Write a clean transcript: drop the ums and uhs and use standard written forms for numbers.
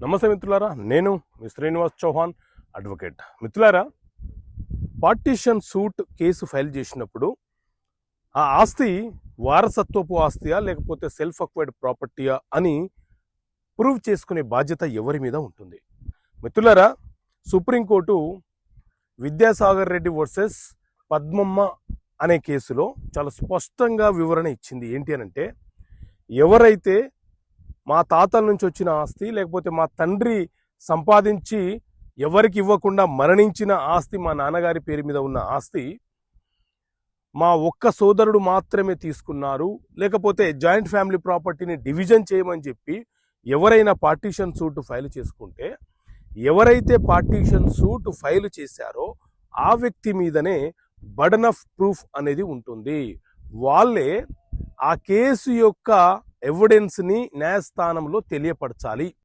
నమస్తే మిత్రులారా, నేను మీ శ్రీనివాస్ చౌహాన్ అడ్వకేట్. మిత్రులారా, పార్టీషన్ సూట్ కేసు ఫైల్ చేసినప్పుడు ఆ ఆస్తి వారసత్వపు ఆస్తియా లేకపోతే సెల్ఫ్ అక్వైర్డ్ ప్రాపర్టీయా అని ప్రూవ్ చేసుకునే బాధ్యత ఎవరి మీద ఉంటుంది? మిత్రులారా, సుప్రీంకోర్టు విద్యాసాగర్ రెడ్డి వర్సెస్ పద్మమ్మ అనే కేసులో చాలా స్పష్టంగా వివరణ ఇచ్చింది. ఏంటి అనంటే, ఎవరైతే మా తాతల నుంచి వచ్చిన ఆస్తి లేకపోతే మా తండ్రి సంపాదించి ఎవరికి ఇవ్వకుండా మరణించిన ఆస్తి, మా నాన్నగారి పేరు మీద ఉన్న ఆస్తి మా ఒక్క సోదరుడు మాత్రమే తీసుకున్నారు, లేకపోతే జాయింట్ ఫ్యామిలీ ప్రాపర్టీని డివిజన్ చేయమని చెప్పి ఎవరైనా పార్టీషన్ సూట్ ఫైల్ చేసుకుంటే, ఎవరైతే పార్టీషన్ సూట్ ఫైల్ చేశారో ఆ వ్యక్తి మీదనే బర్డన్ ఆఫ్ ప్రూఫ్ అనేది ఉంటుంది. వాళ్ళే ఆ కేసు యొక్క ఎవిడెన్స్ని న్యాయస్థానంలో తెలియపరచాలి.